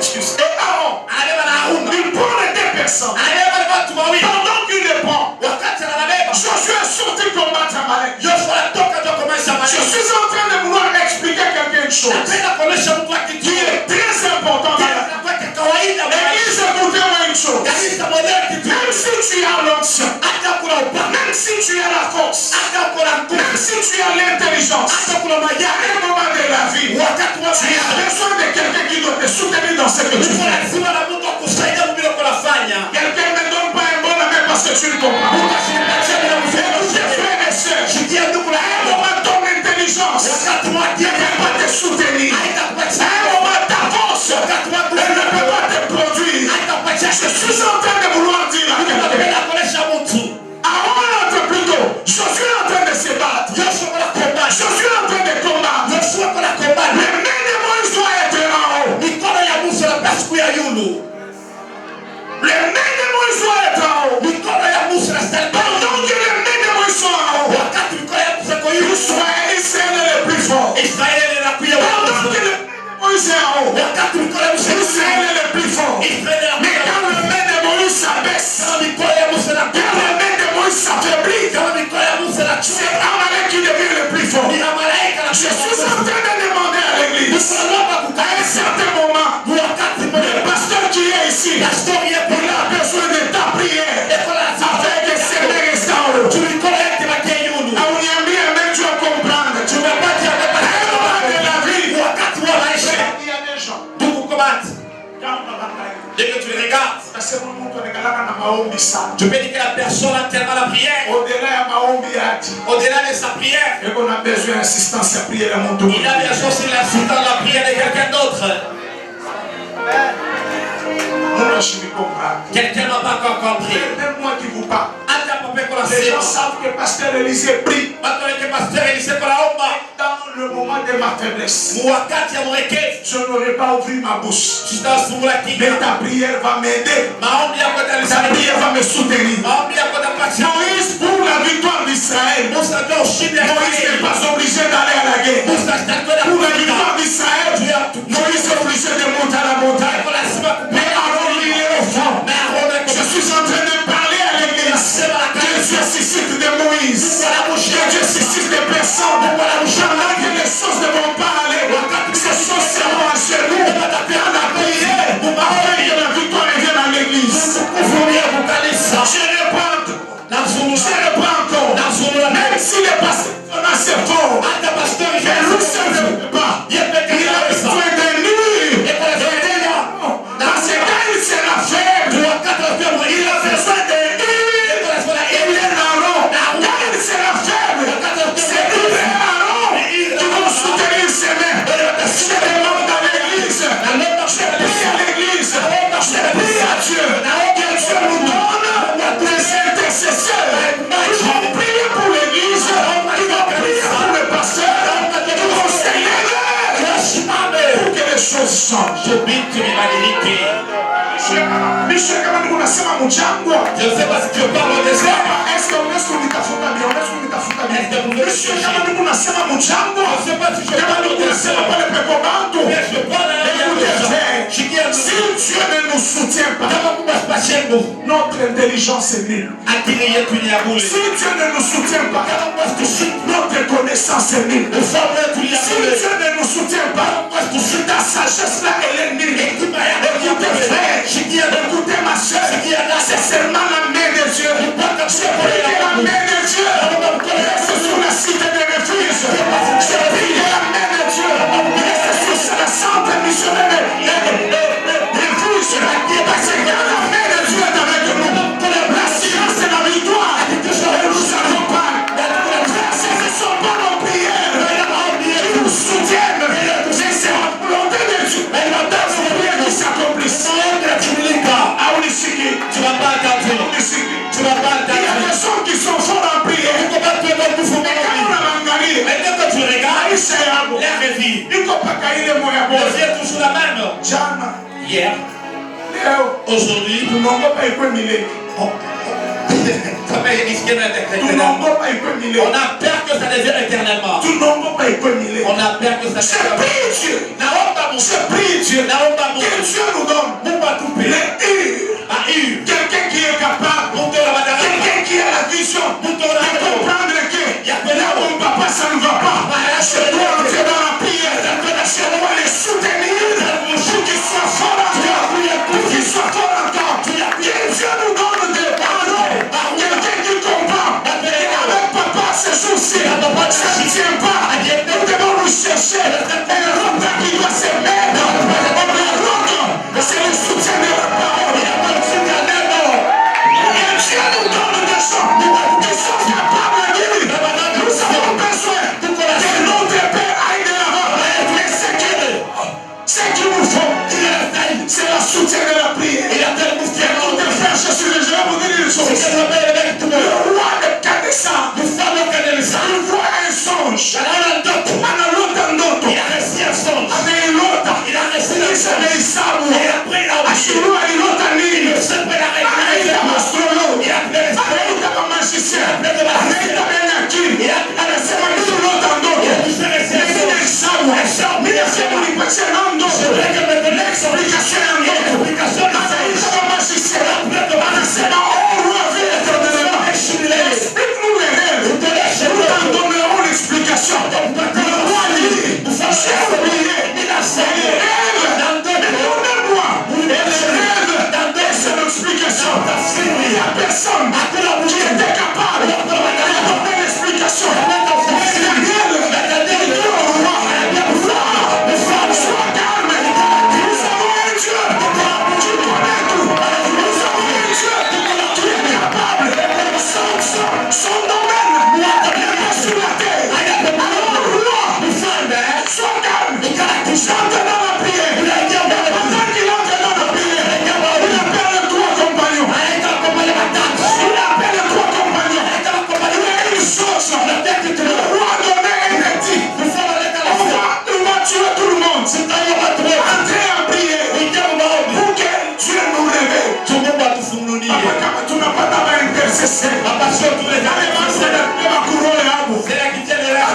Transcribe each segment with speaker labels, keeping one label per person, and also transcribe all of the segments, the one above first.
Speaker 1: excuse. Et Aaron, il prend les deux personnes. Pendant qu'il les prend, Josué est sorti combattre Amalek. Je suis en train de vouloir expliquer quelque chose qui est très important dans la vie. Et écoutez-moi une chose. Même si tu as l'onction, même si tu as la force, même si tu as l'intelligence, à un moment de la vie, tu as besoin de quelqu'un qui doit te soutenir dans ce que tu fais. Quelqu'un ne donne pas un bon amen parce que tu le comprends. Écoutez, frères et sœurs, à un moment ton intelligence ne peut pas te soutenir. À un moment ta force elle ne peut pas te produire. Je suis en train de vouloir dire plutôt, je suis en train de se battre. Je suis en train de combattre. Les mains de Moïse doivent être en haut. Les mains de Moïse doivent être en haut. Pendant que les mains de Moïse sont en haut, Israël est le plus fort. Pendant que les mains de Moïse est en haut, Israël est le plus fort. Mais quand les mains de Moïse s'abaissent, quand les mains de Moïse s'affaiblissent, c'est Amalek qui devient le plus fort. Je suis en train de demander à l'église, à un certain moment, le pasteur qui est ici, il a besoin de ta prière afin que ses mains restent en haut. Tu vas comprendre. Tu vas pas dire de la vie. Il y a des gens.
Speaker 2: Dès que tu les regardes, tu peux dire que la personne a tellement la prière. Au-delà de sa prière,
Speaker 1: il a besoin d'assistance à prière.
Speaker 2: Il a besoin aussi de l'assistance à la prière de quelqu'un d'autre. Quelqu'un n'a pas encore compris.
Speaker 1: Même moi qui vous parle.
Speaker 2: Les
Speaker 1: gens savent que pasteur Élisée prie. Dans le moment de ma faiblesse, je n'aurai pas ouvert ma bouche. Mais ta prière va m'aider. Ta prière va me soutenir. Moïse, pour la victoire d'Israël, Moïse n'est pas obligé d'aller à la guerre. Pour la victoire d'Israël, Moïse est obligé de monter à la montagne. Mais Aaron, il est au fond. Je suis en train de parler à l'église. Que Dieu suscite de Moïse. Que Dieu suscite des personnes. Pendant que les choses ne vont pas aller, ces choses seront à genoux. On a prié afin que la victoire revienne à l'église. Je reprends encore. Même si les pasteurs sont assez forts, mais nous ne savons pas. Il a besoin de nuit. Parce que quand il sera faible, il a besoin de nuit. Il est Aaron. Quand il sera faible, c'est lui et Aaron qui vont soutenir ses mains. Je demande à l'église. Je prie à l'église. Je prie à Dieu. Que Dieu nous donne des intercesseurs. Ils vont prier pour l'église. Ils vont prier pour le pasteur. Ils vont s'élever pour que les choses changent. Monsieur, kama niko nasema mjangwa.
Speaker 2: Je ne sais pas si tu parles au désert.
Speaker 1: Est-ce que unitafuta bien? Monsieur, kama niko nasema mjangwa.
Speaker 2: Je ne sais pas si je
Speaker 1: Kama
Speaker 2: parle au
Speaker 1: niko nasema
Speaker 2: désert.
Speaker 1: pale pepo bantu.
Speaker 2: Je parle à
Speaker 1: Si Dieu ne nous soutient pas, notre intelligence est nulle. Si Dieu ne nous soutient pas, notre connaissance est nulle. Si Dieu ne nous soutient pas, ta sagesse là elle est nulle. Écoutez frère, écoutez ma soeur, c'est seulement la main de Dieu. C'est la main de Dieu. Reste sur la cité de refuge. C'est la main de Dieu. Reste sur la centre missionnaire. Parce que la main de Dieu est avec nous. La science et la victoire. Et nous allons pas. C'est pas nos prières qui nous soutiennent. C'est la volonté de Dieu. Et la prière qui s'accomplisse.
Speaker 2: Tu vas pas attendre. Tu vas pas attendre.
Speaker 1: Il y a des gens qui sont forts en prière. Mais quand on a mangané,
Speaker 2: Mais dès que tu regardes, la revue devient toujours la même. Hier, aujourd'hui,
Speaker 1: nous n'avons pas écouté Milé.
Speaker 2: ça va risquer d'être
Speaker 1: Nous
Speaker 2: éternellement.
Speaker 1: n'avons pas écouté Milé.
Speaker 2: On a peur que ça devienne éternellement.
Speaker 1: Nous n'avons pas écouté Milé.
Speaker 2: On a peur que ça
Speaker 1: Je prie Dieu.
Speaker 2: Naomba Mungu.
Speaker 1: Je prie Dieu.
Speaker 2: Naomba
Speaker 1: Que
Speaker 2: Mungu.
Speaker 1: Dieu nous Suluhu alilota nini?
Speaker 2: Il ne sait pas la réalité.
Speaker 1: Anaita astrologue.
Speaker 2: Il a appelé les
Speaker 1: Anaita magicien. Anaita akili.
Speaker 2: Il a
Speaker 1: Anasema nililota ndoto. Ninasema nipatie na ndoto. Explication ya ndoto. Anaita magicien. Anasema explique-nous les rêves. Nous t'en donnerons l'explication. Le roi dit, j'ai oublié. Les rêves, donnez-moi les rêves et c'est l'explication. Il n'y a personne qui était capable de donner l'explication. Mais Daniel dit au roi, sois calme. Nous avons un Dieu qui connaît tout. Nous avons un Dieu qui est capable. Son domaine n'est pas sur la terre. Alors, roi, sois calme. Chante dans la prière. Pendant qu'il entre dans la prière, il appelle trois compagnons. Il appelle trois compagnons. Il y a une chose. Le roi a donné un édit. On va tuer tout le monde. Entrez en prière pour que Dieu nous réveille. Papa, tu n'as pas d'abord intercessé.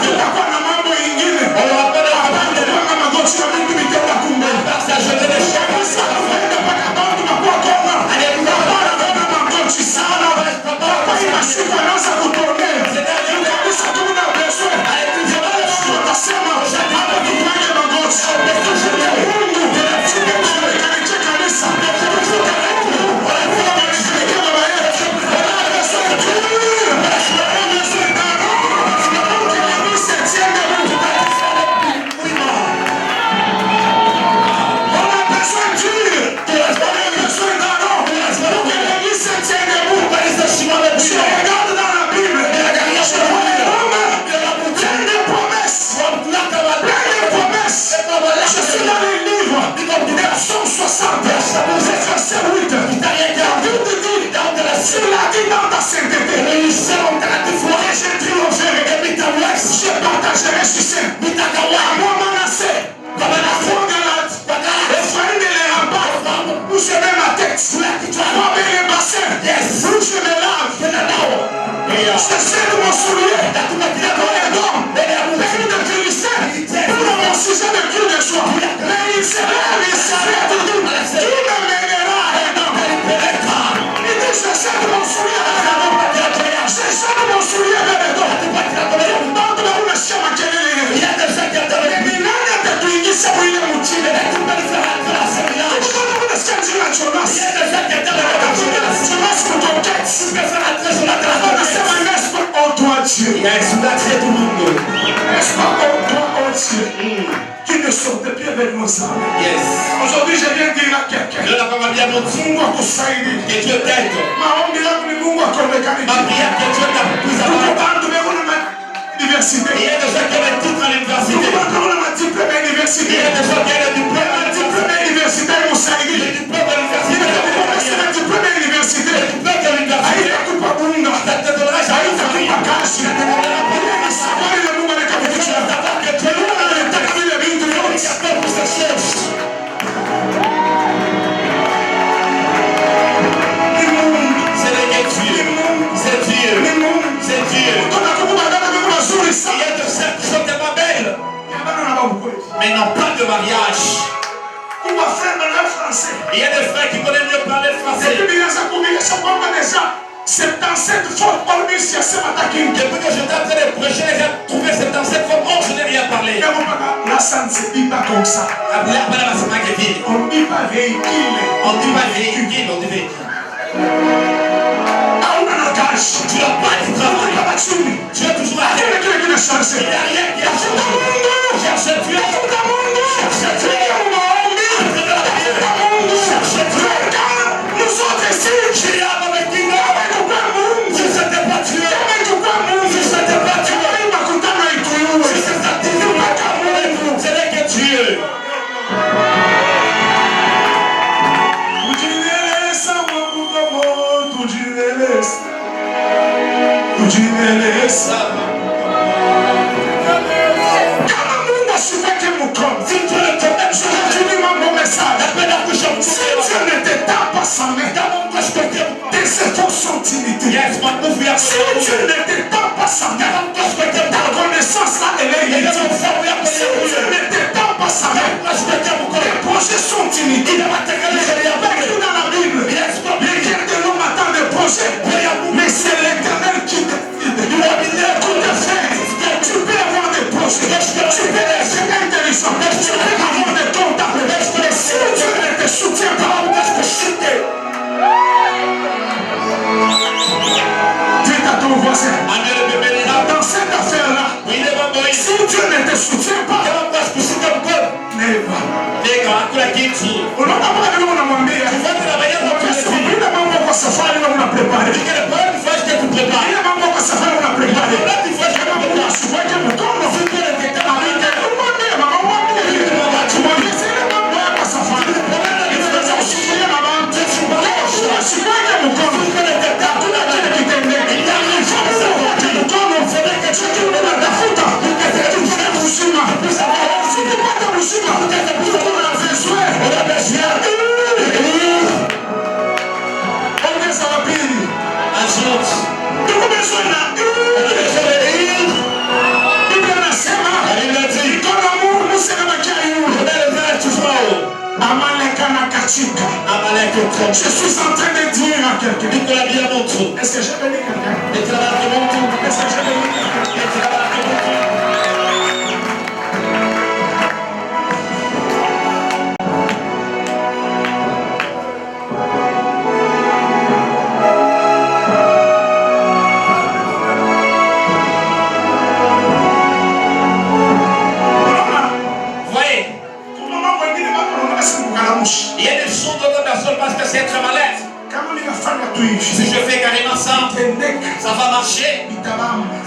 Speaker 1: Tutakuwa na mambo ingine. Tunapanga magoti na vitu vitenda kumbe. Sasa tunaenda mpaka bado tunakuwa koma. Tunapanga magoti sana. Papa inashuka anaanza kutonea. Kabisa tuna besoin. Tutasema hapa tupige magoti. Mungu tunakaribia kanisa. Qui ne sortait plus avec nous ça. Aujourd'hui, je viens dire à quelqu'un. Mungu akusaidie.
Speaker 2: Que Dieu t'aide.
Speaker 1: Maombi yangu ni Mungu akuonekane.
Speaker 2: Ma prière que Dieu t'a plus à
Speaker 1: l'université.
Speaker 2: Il y a des gens qui ont un titre à l'université.
Speaker 1: Il y a des gens qui ont un diplôme à l'université.
Speaker 2: Mais ils n'ont pas de mariage. Il y a des frères qui connaissent mieux parler français. Depuis que je suis en train de prêcher, j'ai trouvé 77 fois, oh, je n'ai rien parlé.
Speaker 1: Ça ne se dit pas comme ça.
Speaker 2: On ne dit pas véhicule, on dit véhicule. Tu n'as pas de travail. Tu es toujours à rien. Il n'y a rien qui a changé. Cherche Dieu. Cherche Dieu. Nous sommes ici. Je suis avec qui? Je ne sais pas Dieu. Je ne sais pas Dieu. Ce n'est que Dieu.
Speaker 1: Kama Mungu asifanye mkono,
Speaker 2: si Dieu ne te met
Speaker 1: sa main. Les projets sont finis. Il est écrit dans la Bible. Les guerres de l'homme attendent des projets. Mais c'est l'Éternel qui décide. Tout à fait. Tu peux avoir des projets. Tu peux être intelligent. Tu peux avoir des contacts. Mais si Dieu ne te soutient pas, on va te chuter. Dis à ton voisin, dans cette affaire-là, si Dieu ne te soutient pas, je suis en train de dire à quelqu'un. Est-ce que j'ai béni quelqu'un? Est-ce que j'ai béni quelqu'un?
Speaker 2: Il y a des choses dont la personne pense que c'est très malade. Si je fais carrément ça, ça va marcher.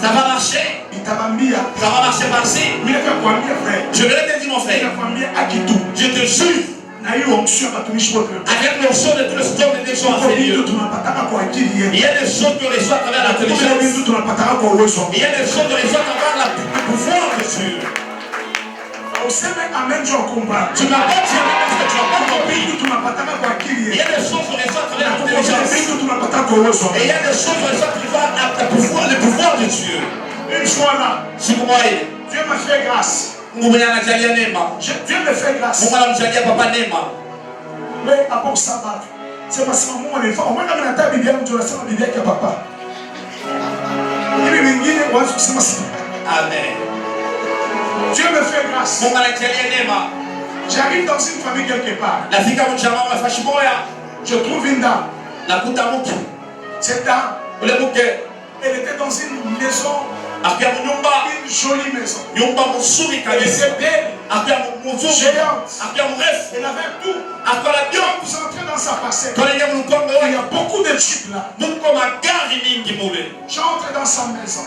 Speaker 2: Ça va marcher. Ça va marcher par-ci. Je vais te dire mon frère. Je te jure. Avec l'onction de tout le storm des gens en Seigneur. Il y a des choses que reçoit à travers l'intelligence. Il y a des choses que reçoit à travers le pouvoir de Dieu. Tu m'as pas dit parce que tu n'as pas compris. Il y a des choses qu'on reçoit à travers l'intelligence. Et il y a des choses qu'on reçoit à travers le pouvoir de Dieu.
Speaker 1: Une fois là,
Speaker 2: Si vous voyez,
Speaker 1: Dieu me fait grâce.
Speaker 2: Dieu
Speaker 1: Dieu me fait grâce. Mais à part ça, c'est parce que moi, on est fort. On va dans la table, il y a un jour, c'est un bébé qui a papa. Il est venu, on va se passer.
Speaker 2: Amen.
Speaker 1: Dieu me fait grâce. J'arrive dans une famille quelque part. Je trouve une dame. Cette dame, elle était dans une maison, une jolie maison. Elle était belle, géante. Elle avait tout. Quand vous entrez dans sa parcelle, il y a beaucoup de types là. J'entre dans sa maison.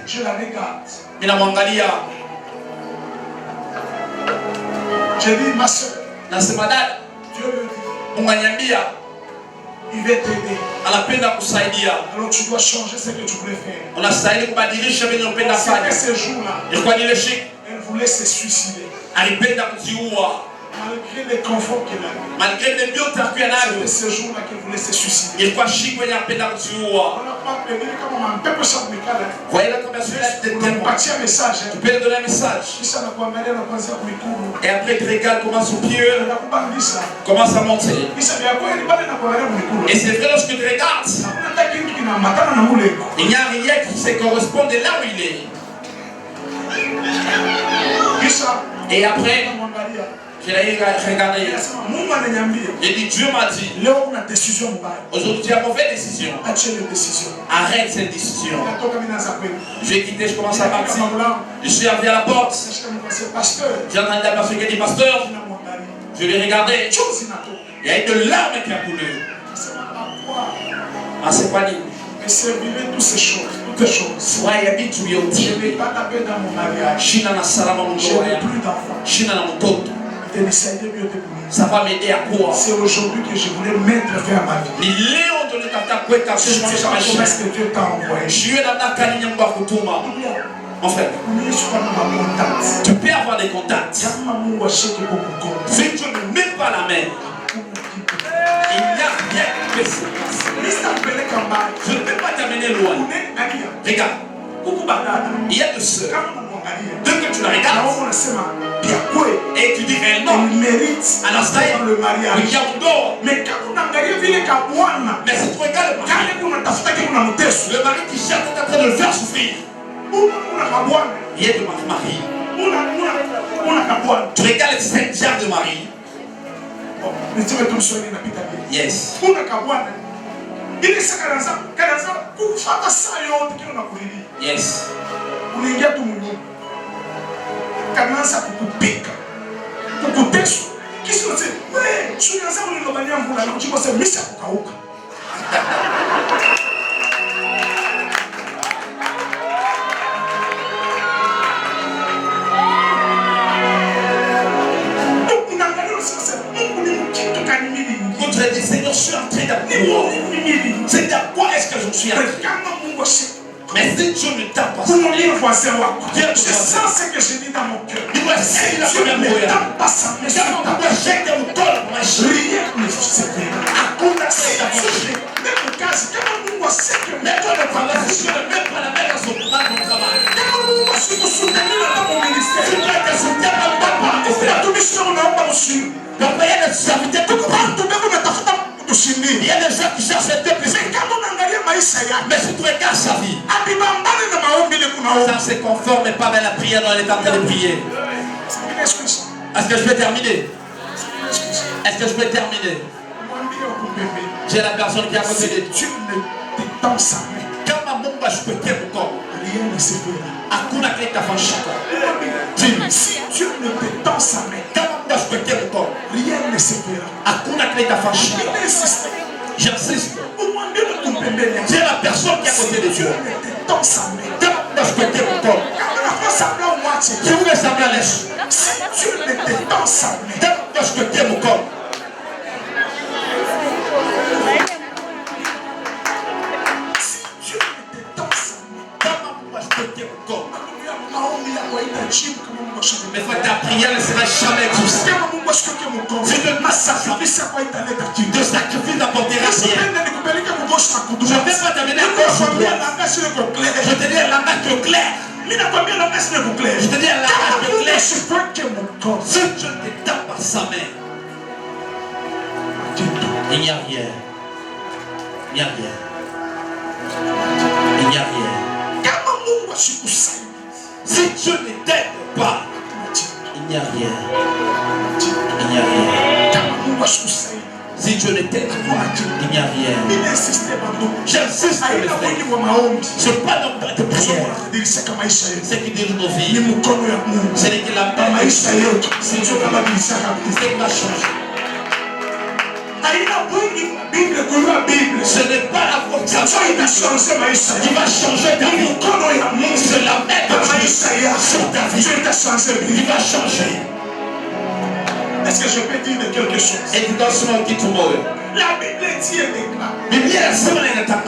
Speaker 1: Je la regarde. J'ai dit, ma soeur, Dieu me dit, il va t'aider. Alors tu dois changer ce que tu voulais faire. C'était ce jour-là, elle voulait se suicider. Malgré les conforts qu'elle avait. C'était ce jour-là qu'elle voulait se suicider. On n'a pas appelé comme un peu de un message.
Speaker 2: Tu peux donner un message. Et après, tu regardes comment son pied commence à monter. Et c'est vrai lorsque tu regardes, il n'y a rien qui se correspond de là où il est. Et après, j'ai regardé. J'ai dit, Dieu m'a dit, aujourd'hui tu as une mauvaise décision. Arrête cette décision. J'ai quitté, je commence à partir. Je suis arrivé à la porte. J'ai entendu la personne qui a dit, pasteur. Je l'ai regardé. Il y a eu de larmes qui a coulé. Ah, c'est pas dit.
Speaker 1: Mais c'est vivre toutes ces choses. Toutes ces choses. Je n'ai pas tapé dans mon mariage. Je n'ai plus d'enfants.
Speaker 2: Ça va m'aider à quoi?
Speaker 1: C'est aujourd'hui que je voulais mettre fin à ma vie. Je ne sais pas comment est-ce que Dieu t'a envoyé.
Speaker 2: Mon frère, tu peux avoir des contacts. Si tu ne mets pas la main, il n'y a rien qui peut se passer. Je ne peux pas t'amener loin. Regarde, il y a de sœurs. Dès que tu tu la regardes et tu dis réellement, à l'instant,
Speaker 1: le mariage.
Speaker 2: Mais si tu regardes le mari qui cherche est en train de le faire souffrir. Il est de mari. Tu regardes cette genre de mari. Yes. Yes.
Speaker 1: Kanaanza kukupika kukuteswa kisha unasema wewe tunaanza kunilobania mvula na kuchukua sema misha kukauka
Speaker 2: Votre dit Seigneur, je suis en train d'apprendre. C'est à quoi est-ce que je suis en train? Mais si Dieu ne t'a pas
Speaker 1: je sens ce que je dis dans mon cœur. Si Dieu ne t'a pas sa main, rien ne se verra.
Speaker 2: Hakuna kitakachotokea.
Speaker 1: Même kazi kama Mungu aseke
Speaker 2: Même dans le travail, si tu ne mets pas la main dans son travail,
Speaker 1: kama Mungu asikusutanila na mon ministère,
Speaker 2: tu dois te soutenir par papa.
Speaker 1: watumishi unaomba ushindi.
Speaker 2: Papa, il y a des serviteurs qui
Speaker 1: Watu bado natafuta ushindi.
Speaker 2: il y a des gens qui cherchent les deux plus.
Speaker 1: Kama unaangalia maisha yake,
Speaker 2: Mais si tu regardes sa vie,
Speaker 1: abibambane na maombi ile kunaomba.
Speaker 2: ça se conforme pas avec la prière dont elle est en train de prier. Est-ce que je peux terminer? Est-ce que je peux terminer? J'ai la personne qui est à côté de Dieu. Kama Mungu ashikuwekea mkono, hakuna kitafanyika.
Speaker 1: Si Dieu ne te tend sa main,
Speaker 2: Kama Mungu ashikuwekea mkono,
Speaker 1: rien ne se fera.
Speaker 2: hakuna kitafanyika. J'insiste. J'ai la personne qui est à côté de Dieu. Kama Mungu ashikuwekea mkono, je voulais savoir les choses.
Speaker 1: Si Dieu ne te tend sa main,
Speaker 2: Kama Mungu ashikuwekea mkono, mais ta prière ne sera jamais exaucée. De sacrifice d'apporter rien. Je ne vais pas t'amener à gauche ou droite. Je te dis un langage clair. Je te dis un langage clair. Si Dieu ne tape pas sa main, il n'y a rien. Il n'y a rien. Il n'y a rien. Si Dieu ne t'aide pas, il n'y a rien. Il n'y a rien. Si Dieu ne t'aide pas, il n'y a rien. J'insiste sur le fait. Ce n'est pas notre prière. Ce qui dirige nos vies. Ce n'est que la main. C'est Dieu qui va changer. Ce n'est pas la vocation qui va changer ta vie. C'est la main de Dieu sur ta vie qui va changer.
Speaker 1: Est-ce que je peux dire quelque chose?
Speaker 2: La
Speaker 1: Bible dit et déclare.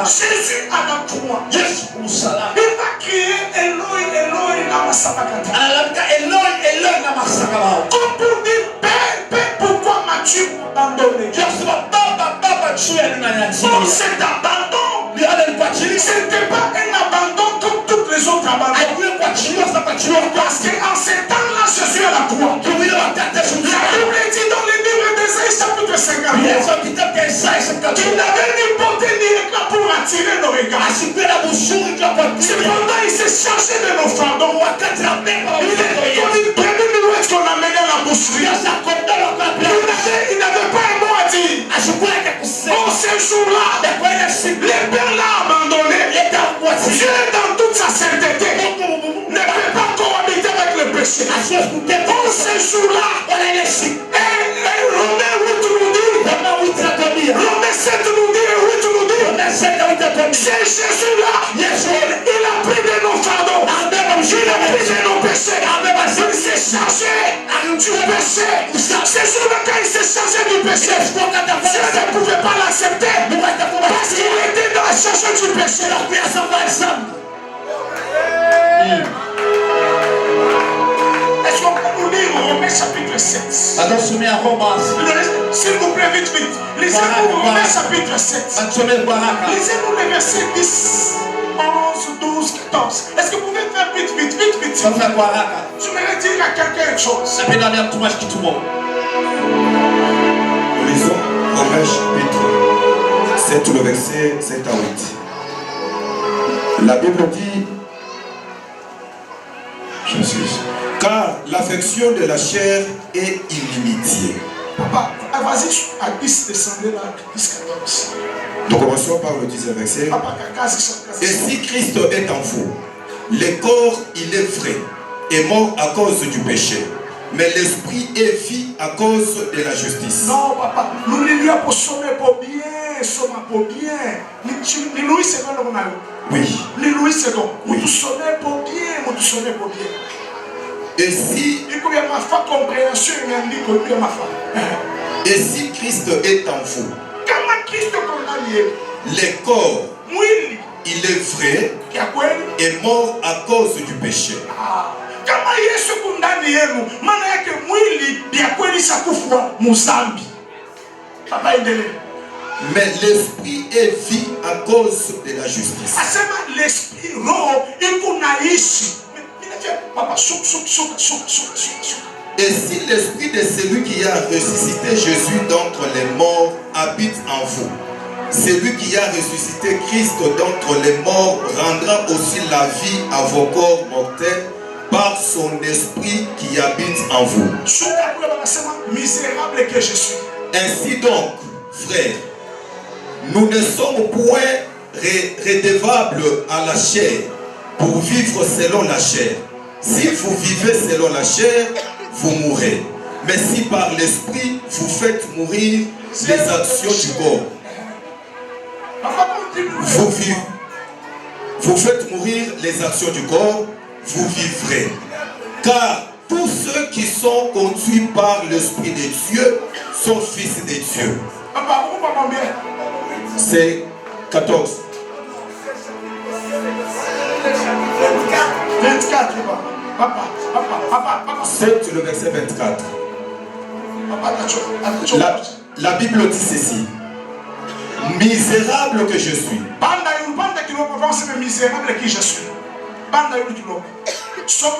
Speaker 2: Jésus
Speaker 1: à la croix, il va crier Eloi, Eloi, lama sabachthani. Comme pour dire Père, Père, pourquoi m'as-tu abandonné? Bon, cet abandon, ce n'était pas un abandon comme toutes les autres abandons. Parce qu'en ces temps-là, Jésus à la croix. La Bible dit dans le livre d'Ésaïe chapitre 50, qu'il n'avait ni porté ni éclat pour attirer nos regards. Cependant, il s'est chargé de nos fardeaux. Il est prévu de nous être qu'on amenait à la boucherie. Il n'avait pas un mot à dire. Oh, ce jour-là, les pères l'ont abandonné. Dieu, dans toute sa sainteté, ne peut pas cohabiter avec le péché. Oh, ce jour-là, Romains 8 nous dit, Romains 7 nous dit, 8 nous dit, c'est Jésus-là, il a pris de nos fardeaux, il a pris de nos péchés, il s'est chargé du péché. Ce jour-là, quand il s'est chargé du péché, Dieu ne pouvait pas l'accepter parce qu'il était dans la charge du péché. Est-ce qu'on peut nous lire Romains chapitre 7? S'il vous plaît, vite, vite. Lisez-nous Romains chapitre 7. Lisez-nous le verset 10. 11, 12, 14. Est-ce que vous pouvez faire vite?
Speaker 2: Ça fait quoi là?
Speaker 1: Je voudrais dire à quelqu'un une chose.
Speaker 2: Ça peut donner un tout match qui tout le monde.
Speaker 3: Nous lisons Romains chapitre 7, le verset 7 à 8. La Bible dit, car l'affection de la chair est inimitié.
Speaker 1: Papa, vas-y à 10, descendez là, 10, 14.
Speaker 3: Nous commençons par le 10e verset.
Speaker 1: Papa,
Speaker 3: et si Christ est en vous, le corps il est vrai, est mort à cause du péché, mais l'esprit est vie à cause de la justice.
Speaker 1: Non, papa, nous lui pour sommer pour bien, sommer pour bien. Nous c'est non, non,
Speaker 3: oui.
Speaker 1: Nous c'est non.
Speaker 3: Oui.
Speaker 1: Nous sommer pour bien, nous sommer pour bien.
Speaker 3: Et si
Speaker 1: il y a ma femme compréhension, il y a ma femme.
Speaker 3: Et si Christ est en vous,
Speaker 1: comment Christ condamné?
Speaker 3: Le corps,
Speaker 1: oui,
Speaker 3: il est vrai, est mort à cause du péché.
Speaker 1: Kama Yesu kundani yenu, maana yake mwili ya kweli sakufwa muzambi. Papa endelee.
Speaker 3: Mais l'esprit est vie à cause de la justice.
Speaker 1: Asema l'esprit roho ikunaishi. Papa
Speaker 3: Et si l'esprit de celui qui a ressuscité Jésus d'entre les morts habite en vous, celui qui a ressuscité Christ d'entre les morts rendra aussi la vie à vos corps mortels par son esprit qui habite en vous.
Speaker 1: Misérable que je suis.
Speaker 3: Ainsi donc, frères, nous ne sommes point redevables à la chair pour vivre selon la chair. Si vous vivez selon la chair, vous mourrez. Mais si par l'esprit, vous faites mourir les actions du corps, vous faites mourir les actions du corps, vous vivrez. Car tous ceux qui sont conduits par l'Esprit de Dieu sont fils de Dieu. C'est 14.
Speaker 1: 24. Papa.
Speaker 3: 7, le verset 24. La Bible dit ceci. Misérable que je suis.
Speaker 1: Misérable que je suis. Somme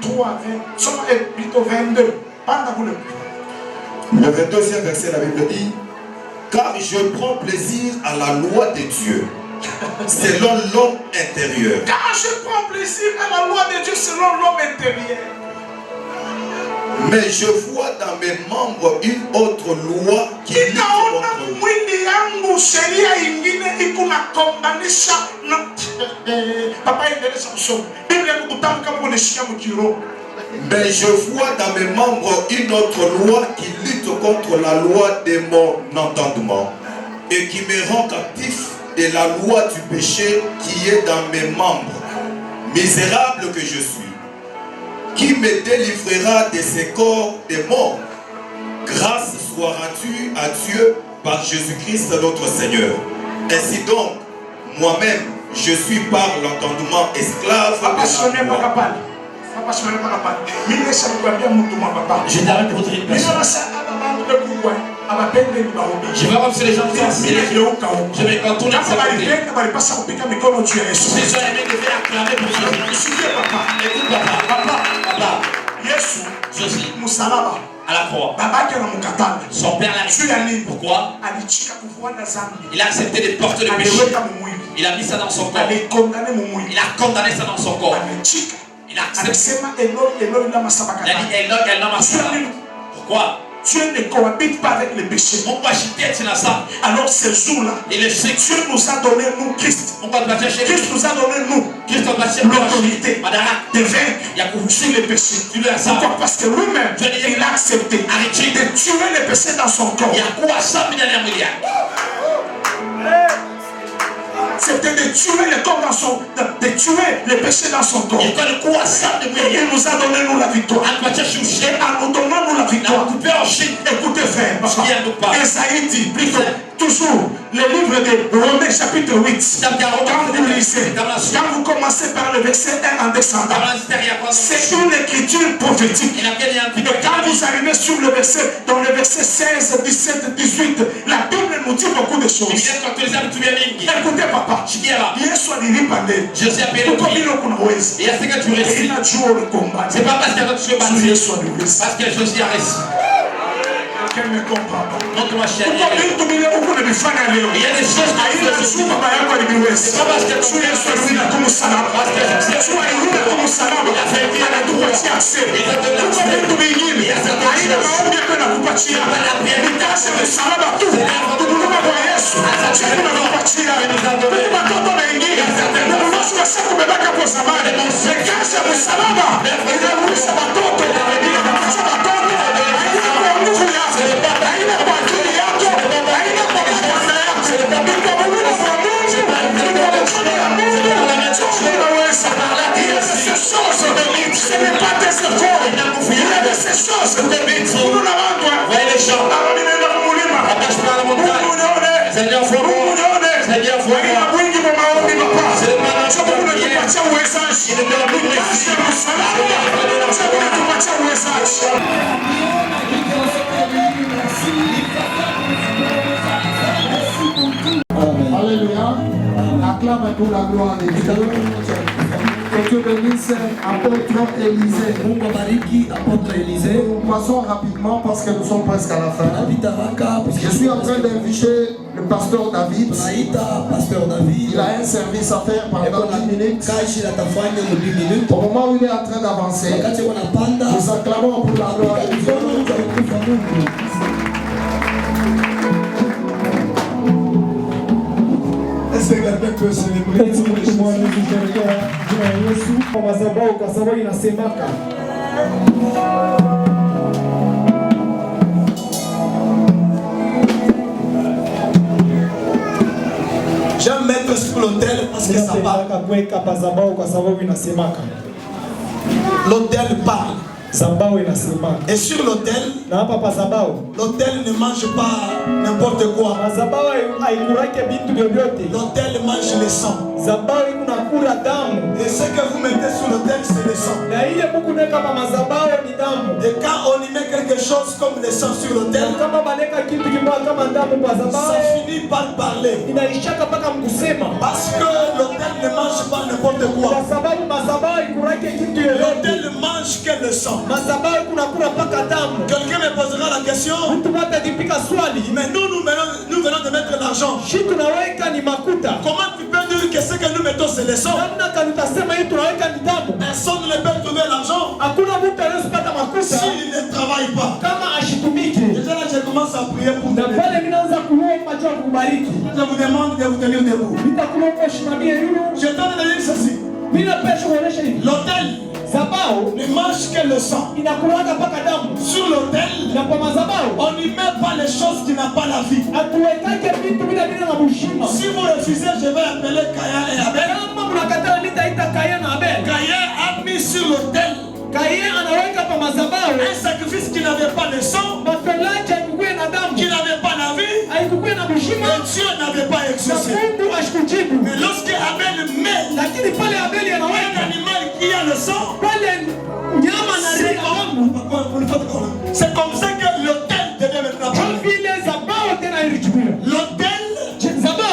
Speaker 1: 23, Somme plutôt 22.
Speaker 3: Le 22e verset, la Bible dit, car je prends plaisir à la loi de Dieu, selon l'homme intérieur.
Speaker 1: Car je prends plaisir à la loi de Dieu selon l'homme intérieur.
Speaker 3: Mais je vois dans mes membres une autre loi qui lutte contre Mais je vois dans mes membres une autre loi qui lutte contre la loi de mon entendement et qui me rend captif de la loi du péché qui est dans mes membres. Misérable que je suis, qui me délivrera de ce corps de mort? Grâce soit rendue à Dieu par Jésus-Christ notre Seigneur. Ainsi donc, moi-même, je suis par l'entendement esclave de la loi.
Speaker 2: Je t'arrête de vous dire. Je vais remercier les gens qui sont assis. Je vais contourner ce côté. Si j'ai aimé de faire acclamer pour Jésus. Écoute papa. Jésus. À la croix. Son père l'a récupéré. Pourquoi? Il a accepté de porter le péché. Il a mis ça dans son corps. Il a condamné ça dans son corps. Il a accepté. Il a dit Eloi. Pourquoi?
Speaker 1: Dieu ne cohabite pas avec les péchés. Alors ce jour-là, Dieu nous a donné nous Christ. Christ nous a donné nous l'autorité de vaincre sur les péchés. Pourquoi? Parce que lui-même, il a accepté de tuer les péchés dans son corps. C'était de tuer le corps dans son, de tuer les péchés dans son corps. Il nous a donné nous la victoire. Et en nous donnant nous la victoire, écoutez frère, Esaïe dit plutôt toujours le livre de Romains chapitre 8. Quand vous lisez, quand vous commencez par le verset 1 en descendant, c'est une écriture prophétique. Et quand vous arrivez sur le verset, dans le verset 16, 17, 18, la Bible nous nous dit beaucoup de choses. Écoutez papa, Yesu alilipa ndeni. Pourquoi bilo kuna uwezo? Inajua ulikomba.
Speaker 2: C'est pas parce que tu vas
Speaker 1: Yesu aliweza.
Speaker 2: parce que Jésus a réussi.
Speaker 1: Quel me comprend pas.
Speaker 2: Montre-moi chérie.
Speaker 1: Pourquoi vitu vile huko nilifanya leo?
Speaker 2: Il y a des choses que
Speaker 1: Haina tu baba yako aliweza. Yesu aliweza kumsalaba. Yesu aliweza kumsalaba. Anatupatia asili. Pourquoi vitu vingine? Haina maombi yako nakupatia. Nikase msalaba tu. Tukuluma kwa Yesu. Sasa tunakupatia. Tuko watoto wengine. Mungu sasa kubebaka kwa zamani. Nikase msalaba. Inaruhusu watoto. Inaruhusu watoto. Haina nguvu yako. Haina kwa akili yako. Haina kwa mambo yako. Kwa Mungu wa Mungu. Kwa ya Mungu. Unaweza. Il y a ces choses de lutte. Ce n'est pas tes efforts. Il y a de ces choses de lutte. Nous n'avons pas.
Speaker 2: Voyez les gens. Attache par la montagne. Seigneur, faut moi. Seigneur, faut moi. C'est le malin qui doit prier. Il est dans le but
Speaker 4: Alléluia. Acclame pour la gloire de Dieu. Que Dieu bénisse apôtre Élisée.
Speaker 5: Mungu abariki apôtre Élisée.
Speaker 4: Nous passons rapidement parce que nous sommes presque à la fin. Je suis en train d'inviter le pasteur David.
Speaker 5: Pasteur David.
Speaker 4: Il a un service à faire pendant 10 minutes. Au moment où il est en train d'avancer, nous acclamons pour la gloire de Dieu.
Speaker 6: Est-ce que quelqu'un peut célébrer tous les choses? J'aime mettre sur l'autel parce que ça parle. L'autel parle. Et sur l'autel, l'autel ne mange pas n'importe quoi. L'autel mange le sang. Et ce que vous mettez sur l'autel, c'est le sang. Et quand on y met quelque chose comme le sang sur l'autel, ça finit par parler. Parce que l'autel ne mange pas n'importe quoi. L'autel ne mange que le sang. Quelqu'un me posera la question. Mais nous venons de mettre l'argent. Comment tu peux dire que ce que nous mettons c'est le sang? Personne ne peut trouver l'argent s'il ne travaille pas. Déjà là je commence à prier pour vous. Je vous demande de vous tenir debout. Je donne de dire ceci. L'autel ne mange que le sang. Sur l'autel, on n'y met pas les choses qui n'ont pas la vie. Si vous refusez, je vais appeler Kaya et Abel. Kaya a mis sur l'autel un sacrifice qui n'avait pas de sang, qui n'avait pas la vie, et Dieu n'avait pas exaucé. Mais lorsque Abel met un animal qui a le sang, c'est comme ça que l'autel devait maintenant parler. L'autel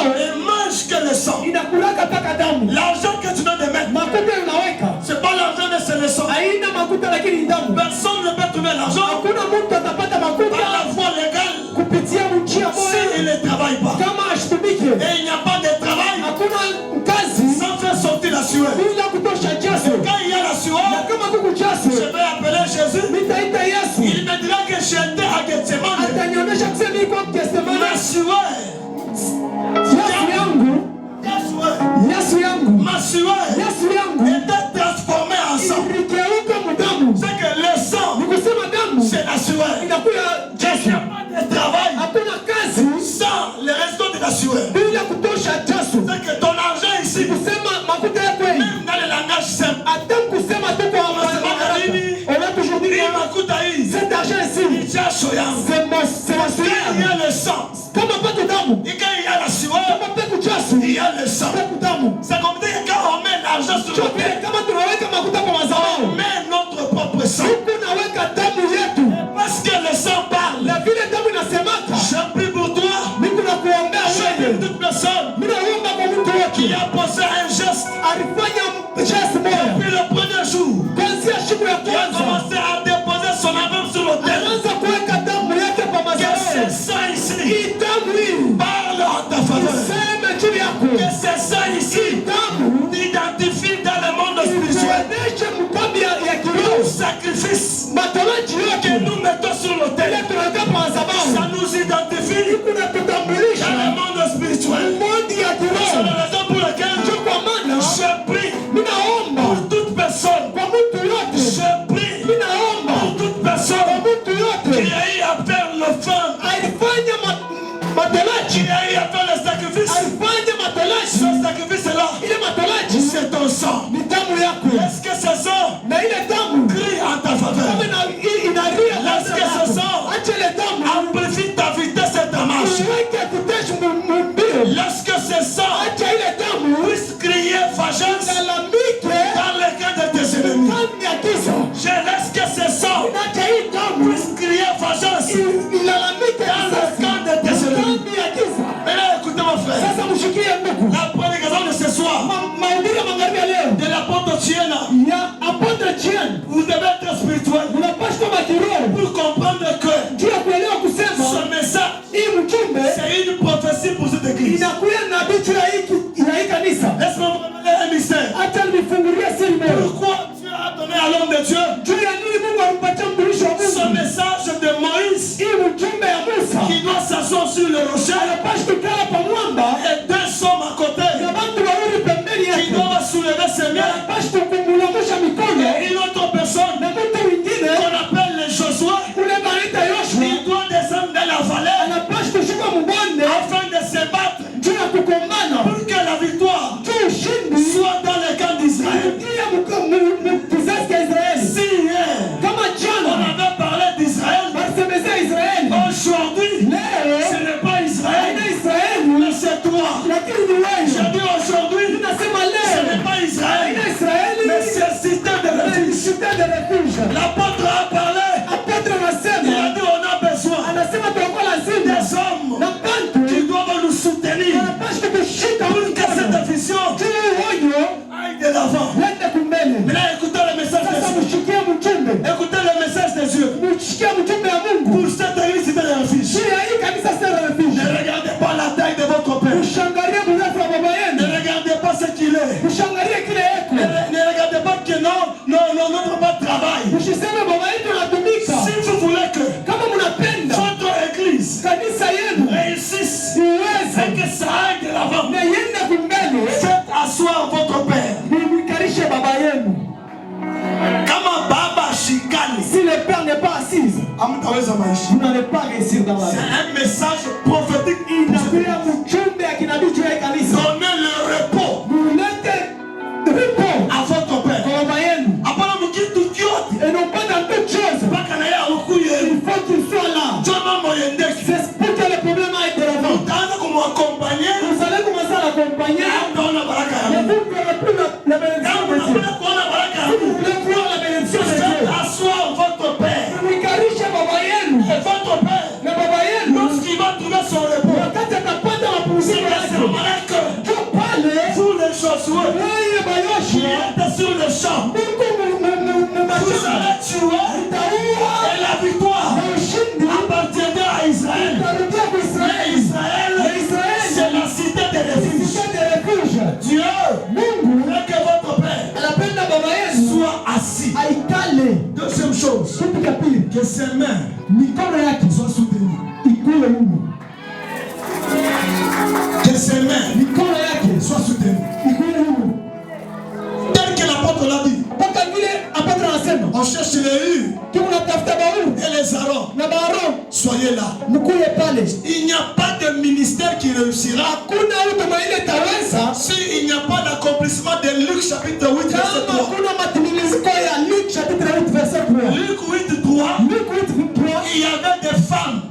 Speaker 6: ne mange que le sang. L'argent que tu dois te mettre, c'est pas l'argent mais c'est le sang. Personne ne peut trouver l'argent par la voie légale s'il ne travaille pas. Et il n'y a pas de travail sans faire sortir la sueur. Quand il y a la sueur, je vais appeler Jésus. Il me dira que j'étais à Gethsemane. Ma sueur, ma sueur était transformée en sang. C'est que le sang, c'est la sueur. Il n'y a pas de travail sans le reste de la sueur. C'est que ton argent ici, même dans le langage simple, cet argent ici, il y a le sang. Et quand il y a la sueur, il y a le sang. C'est comme dire que quand on met l'argent sur le pied, on met notre propre sang. Parce que le sang parle. J'ai pris pour toi
Speaker 2: sang ici parle en ta faveur. Que ces sangs ici t'identifient dans le monde spirituel. Tout sacrifice que nous mettons sur l'autel, ça nous identifie dans le monde spirituel. C'est la raison pour laquelle je prie pour toute personne. Je prie pour toute personne qui a eu à faire l'offrande, qui a eu à faire le sacrifice. Ce sacrifice-là, c'est ton sang. Est-ce que ce sang crie en ta faveur? Est-ce que ce sang amplifie ta vitesse et ta marche? Lorsque ce sang puisse crier vengeance dans le cœur de tes ennemis, je laisse que ce sang puisse crier vengeance dans le cœur de tes ennemis. Maintenant, écoutez mon frère, la prédication de ce soir de l'apôtre Tien, vous devez être spirituel pour comprendre que ce message, c'est une prophétie pour cette église. Laisse-moi vous révéler un mystère. Pourquoi Dieu a donné à l'homme de Dieu ce message de Moïse qui doit s'asseoir sur le rocher et deux sommes à côté qui doivent soulever ses mains et une autre personne qu'on appelle le Josué qui doit descendre dans la vallée afin de se battre pour que la victoire soit dans le camp d'Israël. Si on avait parlé d'Israël, aujourd'hui ce n'est pas Israël, mais c'est toi. Je dis aujourd'hui, ce n'est pas Israël, mais c'est le système de refuge. L'apôtre a parlé, il a dit on a besoin des hommes qui doivent nous soutenir pour que cette vision aille de l'avant. Maintenant écoutez le message de Dieu. Écoutez le message de Dieu pour cette église de refuge. Ne regardez pas la taille de votre père. Ne regardez pas ce qu'il est. Ne regardez pas que notre papa travaille. Si vous voulez que votre église réussisse et que ça aille de l'avant, faites asseoir votre père. Kama baba shikani.
Speaker 6: Si le père n'est pas assis, vous n'allez pas réussir dans la vie.
Speaker 2: C'est un message prophétique. Donnez le repos à votre père.
Speaker 6: Et non pas dans toute chose. Il faut qu'il soit là. C'est pour que le problème aille de l'avant. Vous allez commencer à l'accompagner. Mais vous ne verrez plus la bénédiction de Dieu. Si vous voulez voir la bénédiction de Dieu,
Speaker 2: asseoir votre père.
Speaker 6: Et votre père,
Speaker 2: lorsqu'il va trouver son repos,
Speaker 6: quand tu n'as pas dans la poussière,
Speaker 2: tu parles sur les Josué qui étaient sur le champ. Vous allez tuer et la victoire appartiendra à Israël. Mais Israël, c'est la cité des refuges. Dieu veut que votre père soit assis. Deuxième chose, que ses mains soient soutenues. Que ses mains soient soutenues. Tel que l'apôtre l'a dit. On cherche les Hur et les Aaron. Soyez là. Il n'y a pas de ministère qui réussira s'il n'y a pas d'accomplissement de Luc chapitre 8 verset 3. Luc 8 3, il y avait des femmes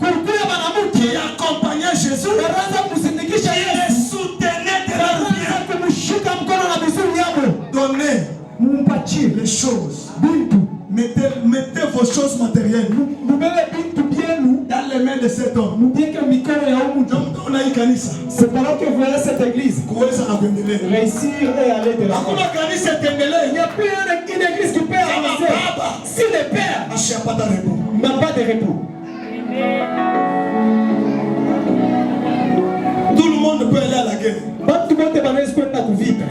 Speaker 2: qui accompagnaient Jésus et les soutenaient de leur bien. Donnez les choses. Mettez vos choses matérielles dans les mains de cet homme.
Speaker 6: C'est pendant que vous allez cette église réussir et aller de l'avant. Il n'y a plus une église qui peut avancer si le Père n'a pas de repos.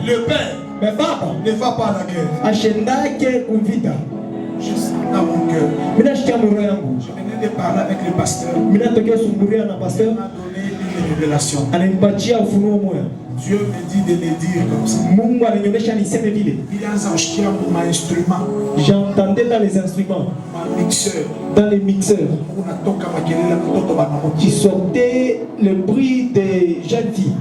Speaker 6: Le père
Speaker 4: Mais baba
Speaker 6: ne va pas à la guerre.
Speaker 4: ashendake kuvita.
Speaker 6: Je sens dans mon cœur.
Speaker 4: Mina shikia moyo yangu.
Speaker 6: Je venais de parler avec le pasteur.
Speaker 4: Mina tokea sumburia na
Speaker 6: Il
Speaker 4: pasteur.
Speaker 6: m'a donné une révélation.
Speaker 4: Ananipatia ufunuo moya.
Speaker 6: Dieu me dit de le dire comme ça.
Speaker 4: Mungu alinionyesha niseme vile.
Speaker 6: Il y a un ange qui a mon instrument.
Speaker 4: J'entendais dans les instruments,
Speaker 6: Ma mixeur.
Speaker 4: dans les mixeurs,
Speaker 6: Unatoka makelele mtoto banamuti.
Speaker 4: qui sortait le bruit des jeunes filles.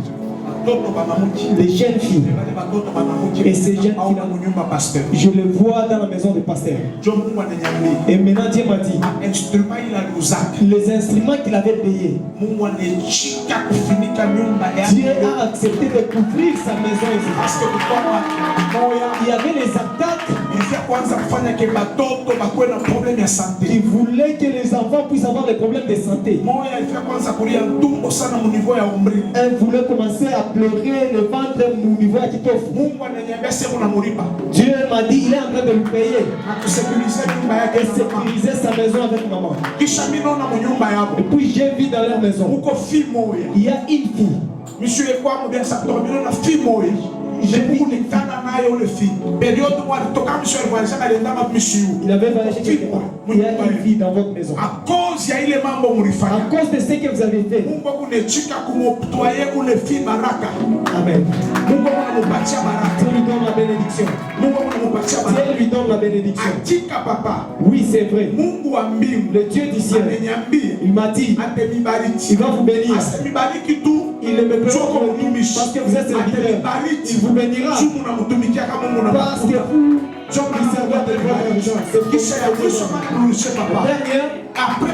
Speaker 6: Mtoto banamuti.
Speaker 4: Les jeunes filles.
Speaker 6: Wale batoto banamuti.
Speaker 4: Et ces jeunes
Speaker 6: Au
Speaker 4: filles,
Speaker 6: munyumba pasteur.
Speaker 4: je les vois dans la maison du pasteur.
Speaker 6: Dieu Mungu ananiambia.
Speaker 4: Et maintenant Dieu m'a dit,
Speaker 6: Instrument il a luzaka.
Speaker 4: les instruments qu'il avait payés,
Speaker 6: Mungu anechika kufunika nyumba
Speaker 4: Dieu
Speaker 6: yake.
Speaker 4: a accepté de couvrir sa maison ici.
Speaker 6: Parce que kwa moya
Speaker 4: Il y avait les attaques
Speaker 6: ilifia kwanza kufanya ke batoto bakuwe na problème ya
Speaker 4: qui
Speaker 6: santé.
Speaker 4: voulaient que les enfants puissent avoir des problèmes de santé.
Speaker 6: Moya ilifia kwanza kulia ntumbo sana mu niveau ya umri.
Speaker 4: Un voulait commencer à pleurer le ventre au niveau à Kitofu.
Speaker 6: Mungu ananiambia sema unamlipa.
Speaker 4: Dieu m'a dit, il est en train de lui payer
Speaker 6: Na kusekurize nyumba yake
Speaker 4: et
Speaker 6: na mama.
Speaker 4: sécuriser sa maison avec maman.
Speaker 6: Kisha mimi naona mu nyumba yabo.
Speaker 4: Et puis j'ai vu dans leur maison,
Speaker 6: Uko fille moya.
Speaker 4: il y a une fille.
Speaker 6: Monsieur ekwa mu bien sapto mimi naona fille moya. Je kunikana nayo le fille. Période moi toka monsieur alikuwa alienda ma monsieur.
Speaker 4: Il avait voyagé quelque part. Il y a une fille dans votre maison.
Speaker 6: À cause ya ile mambo mlifanya.
Speaker 4: À cause de ce que vous avez fait.
Speaker 6: Mungu kunechika kumtoaye ule fille baraka.
Speaker 4: Amen.
Speaker 6: Mungu anamupatia baraka.
Speaker 4: Dieu lui donne la bénédiction.
Speaker 6: Mungu anamupatia baraka.
Speaker 4: Dieu lui donne la bénédiction.
Speaker 6: Atika papa.
Speaker 4: Oui, c'est vrai.
Speaker 6: Mungu wa mbingu.
Speaker 4: Le Dieu du ciel,
Speaker 6: Ameniambia.
Speaker 4: il m'a dit,
Speaker 6: Atemibariki.
Speaker 4: il va vous bénir.
Speaker 6: Asemibariki tu.
Speaker 4: Il ne me
Speaker 6: Sio
Speaker 4: peut
Speaker 6: kwa
Speaker 4: pas
Speaker 6: mtumishi.
Speaker 4: parce que vous êtes serviteur.
Speaker 6: Atemibariki.
Speaker 4: Il vous bénira.
Speaker 6: Juu mnamtumikia kama Mungu
Speaker 4: Parce que vous, vous servez de votre gens. C'est
Speaker 6: Kisha ya mwisho mnamrudishia papa.
Speaker 4: Dernière,
Speaker 6: Après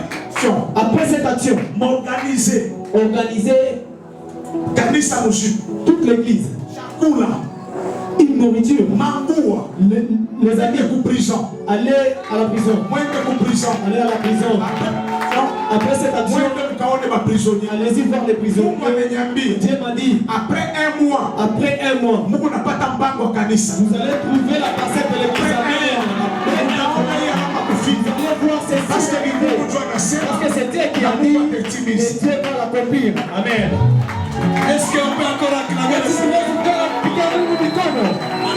Speaker 4: après cette action,
Speaker 6: m'organiser.
Speaker 4: organiser
Speaker 6: Kanisa mzima.
Speaker 4: toute l'église.
Speaker 6: Chakula.
Speaker 4: Une nourriture.
Speaker 6: Mangua.
Speaker 4: Les amis,
Speaker 6: Mwende ku prison.
Speaker 4: allez à la prison.
Speaker 6: Mwende ku prison.
Speaker 4: Allez à la prison. Après cette action,
Speaker 6: Mwende mkaone maprisonniers.
Speaker 4: allez-y voir les prisonniers.
Speaker 6: Mungu ameniambia.
Speaker 4: Dieu m'a dit,
Speaker 6: Après un mois.
Speaker 4: après un mois,
Speaker 6: Mungu napata mpango wa kanisa.
Speaker 4: vous allez trouver la parcelle de l'église.
Speaker 6: Naona hii alama kufika.
Speaker 4: Vous allez voir ces
Speaker 6: Parce que ni Mungu
Speaker 4: signes.
Speaker 6: tu anasema.
Speaker 4: Parce que c'est Dieu qui a dit, et Dieu va l'accomplir. Amen.
Speaker 6: Est-ce qu'on peut encore acclamer le
Speaker 4: Est-ce que
Speaker 6: Seigneur?
Speaker 4: vous pouvez piquer un bout du corps?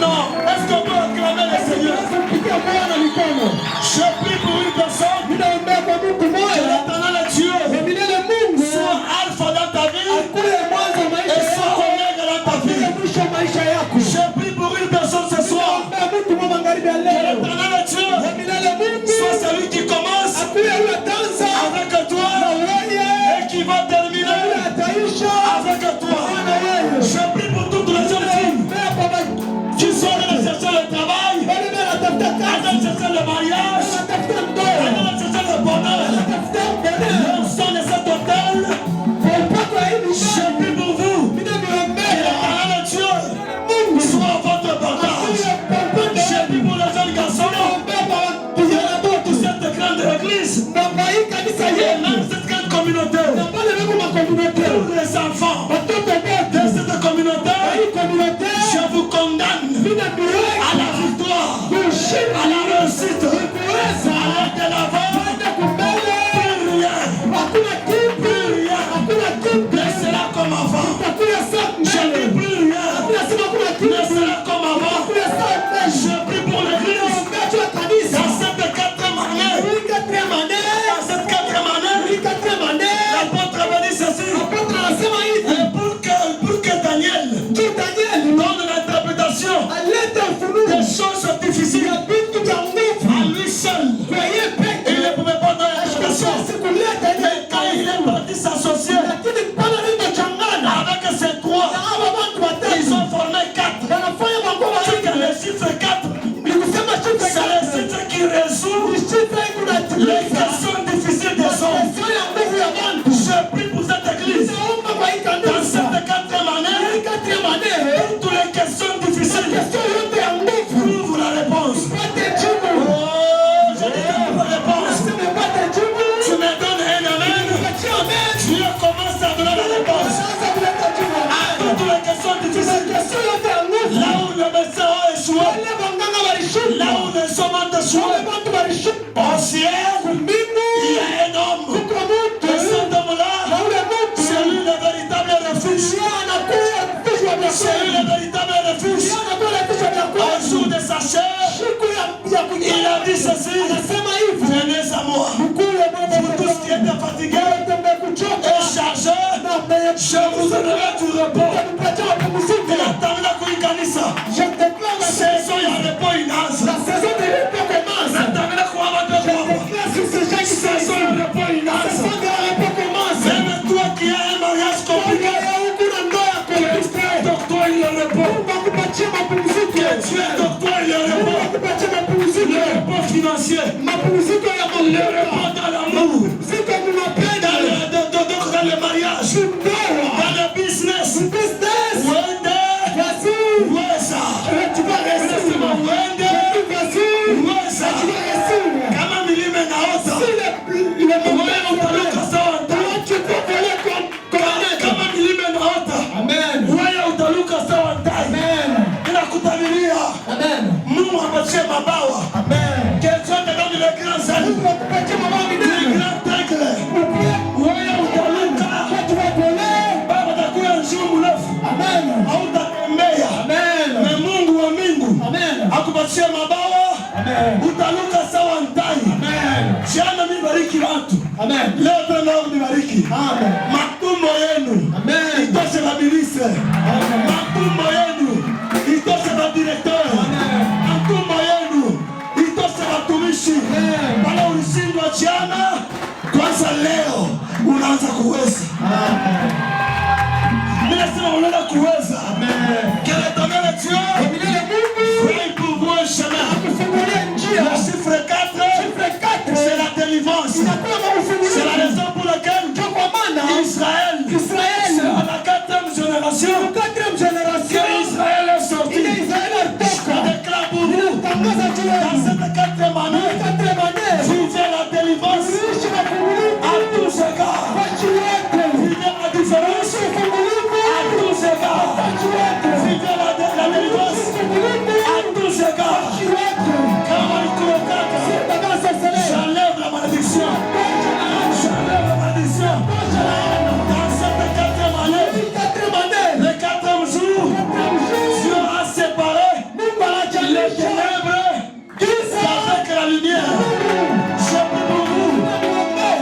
Speaker 6: Non. Est-ce qu'on peut acclamer le Seigneur?
Speaker 4: Piquer un bout dans le corps.
Speaker 6: Je prie pour une personne.
Speaker 4: Ninaombea kwa mtu
Speaker 6: Que
Speaker 4: mmoja.
Speaker 6: l'éternel est Dieu.
Speaker 4: Milele Mungu
Speaker 6: Soit alpha dans ta vie.
Speaker 4: akuwe mwanzo wa maisha
Speaker 6: Et soit
Speaker 4: yako,
Speaker 6: omega dans ta
Speaker 4: akuwe
Speaker 6: vie.
Speaker 4: mwisho wa maisha yako.
Speaker 6: Je prie pour une personne ce soir.
Speaker 4: Ninaombea mtu mwa magharibi ya
Speaker 6: Que
Speaker 4: leo.
Speaker 6: l'éternel est Dieu.
Speaker 4: Milele Mungu
Speaker 6: Soit celui qui commence
Speaker 4: akuwe yule ataanza
Speaker 6: avec toi
Speaker 4: na wewe,
Speaker 6: et qui va terminer
Speaker 4: yule ataisha
Speaker 6: avec toi.
Speaker 4: na wewe.
Speaker 6: Je prie pour toutes les jeunes filles
Speaker 4: Ninaombea kwa
Speaker 6: qui sont en train de chercher le travail,
Speaker 4: wale wanatafuta
Speaker 6: en train
Speaker 4: kazi,
Speaker 6: de chercher le mariage,
Speaker 4: wanatafuta
Speaker 6: en
Speaker 4: ndoa,
Speaker 6: train de chercher le bonheur.
Speaker 4: wanatafuta bonheur.
Speaker 6: Leur son de cet hôtel.
Speaker 4: Kwa upako wa hii
Speaker 6: Je
Speaker 4: nyumba,
Speaker 6: prie pour vous. Que
Speaker 4: ninaombea
Speaker 6: l'éternel est Dieu soit votre partage. Je prie pour les jeunes garçons de cette grande église et même cette grande communauté. Pour les enfants de cette communauté, je vous condamne à la victoire, à la réussite, à aller de l'avant. Plus rien ne sera comme avant. Je ne dis plus rien ne sera comme avant. Je prie pour l'église dans cette quatrième année. Dans cette quatrième année, l'apôtre avait dit ceci. Et pour que Daniel donne l'interprétation des choses difficiles à lui seul, il ne pouvait pas donner l'interprétation. Mais quand il est parti s'associer avec ces trois, ils ont formé quatre. Que le chiffre 4, c'est le chiffre qui résout les questions difficiles des hommes. Je prie pour cette église. Dans cette quatrième année, pour toutes les questions difficiles, trouve la réponse. Oh, je dis trouve la réponse. Tu me donnes un amen. Dieu commence à donner la réponse. À toutes les questions difficiles. Là où le médecin a échoué, là où les hommes ont échoué, au ciel, il y a un homme. Et cet homme-là, c'est lui le véritable refuge. C'est lui le véritable refuge. Je vous donnerai du repos. Inatamina kuikanisa. Saison ya repos inaanza. Natamina kuamata kwamba. Saison ya repos inaanza. Même toi qui as un mariage compliqué. Docteur, il le repos. Tu es docteur, il le repos. Le repos financier. Le repos dans l'amour. Dans le mariage. Dans le business. Kama milima inaota. Wewe utaluka sawa ndai. Kama milima inaota. Wewe utaluka sawa ndai. Ninakutabilia. Mungu apatie mabawa. Quelqu'un te donne le grand salut. Le grand aigle. Wewe utaluka. Baba atakuwa njuu mrefu. Hautatembea. Na Mungu wa mbingu akupatie mabawa. Utaluka sawa ndai. Jana mibariki watu. Leo tena mibariki. Matumbo yenu itoshe mabilise. Matumbo yenu itoshe madirekteur. Matumbo yenu itoshe watumishi. Wala ulishindwa jana, kwanza leo unaanza kuweza. Ninasema unaanza kuweza. Quel est ton nom de Dieu? Frère pour vous jamais. Le chiffre 4, c'est la délivrance. C'est la raison pour laquelle Israël, c'est à la 4e génération que Israël est sorti. Je déclare pour vous, dans cette 4e année, vivez la délivrance à tous égards. Vivez la différence à tous égards. Vivez la délivrance à tous égards. J'enlève la malédiction. J'enlève la malédiction. Dans cette 4e année, le 4e jour, Dieu a séparé les ténèbres avec la lumière. Je prie pour vous,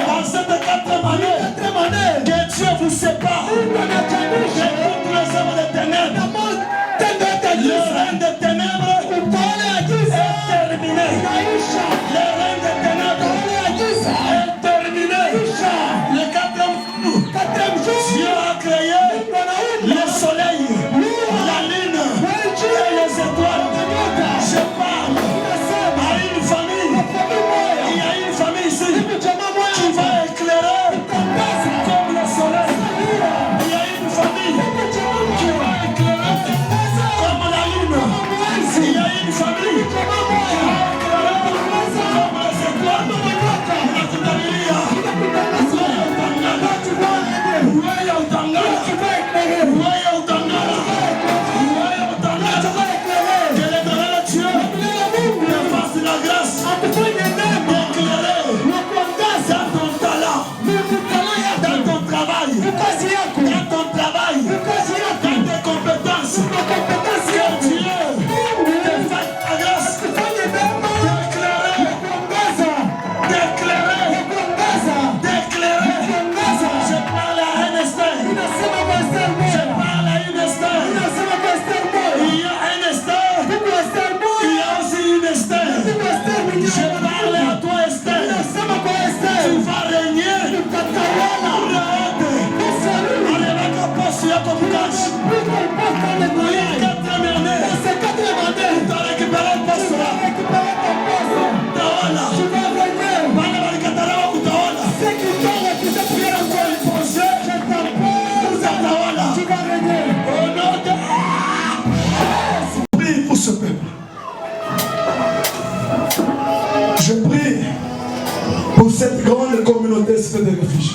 Speaker 6: dans cette 4e année, que Dieu vous sépare de toutes les œuvres des ténèbres. Le règne des ténèbres est terminé. Le règne des ténèbres est terminé. Le 4e jour, Dieu a créé le soleil, la lune et les étoiles. Je parle à une famille. Il y a une famille ici qui va éclairer comme le soleil. Il y a une famille qui va éclairer comme la lune. Il y a une famille qui va éclairer comme les étoiles. Ce peuple. Je prie pour cette grande communauté cité de refuge.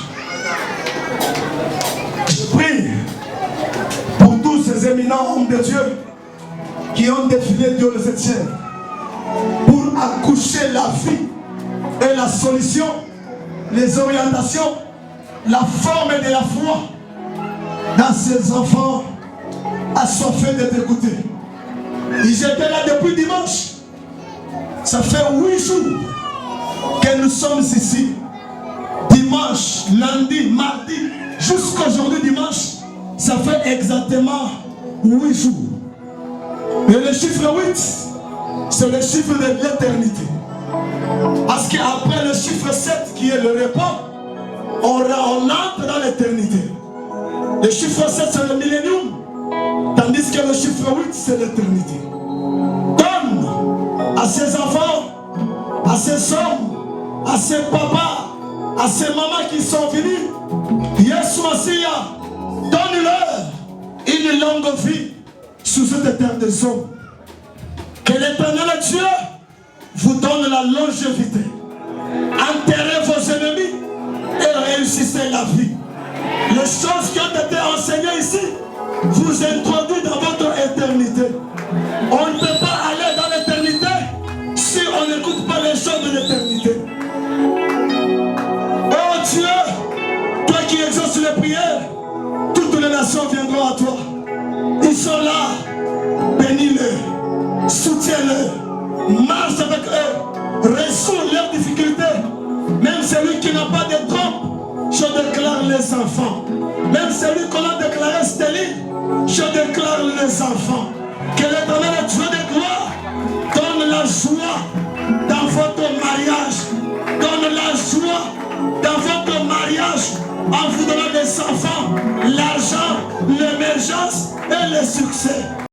Speaker 6: Je prie pour tous ces éminents hommes de Dieu qui ont défilé Dieu de cette chaîne pour accoucher la vie et la solution, les orientations, la forme de la foi dans ces enfants assoiffés de t'écouter. Ils étaient là depuis dimanche. Ça fait 8 jours que nous sommes ici. Dimanche, lundi, mardi, jusqu'aujourd'hui dimanche. ça fait exactement 8 jours. Et le chiffre 8, c'est le chiffre de l'éternité. Parce qu'après le chiffre 7 qui est le repas, on entre dans l'éternité. Le chiffre 7 c'est le millénium, tandis que le chiffre 8 c'est l'éternité. Donne à ses enfants, à ses hommes, à ses papas, à ces mamans qui sont venus, Yesu Massia, donne-leur une longue vie sous cette terre des hommes. Que l'Éternel Dieu vous donne la longévité. Enterrez vos ennemis et réussissez la vie. Les choses qui ont été enseignées ici vous introduisent dans votre éternité. On ne peut pas aller dans l'éternité si on n'écoute pas les choses de l'éternité. Oh Dieu, toi qui exauces les prières, toutes les nations viendront à toi. Ils sont là, bénis-les, soutiens-les, marche avec eux, résous leurs difficultés. Même celui qui n'a pas de trompe, je déclare les enfants. Même celui qu'on a déclaré stérile, je déclare les enfants. Que l'Éternel Dieu de gloire donne la joie dans votre mariage. Donne la joie dans votre mariage en vous donnant des enfants, l'argent, l'émergence et le succès.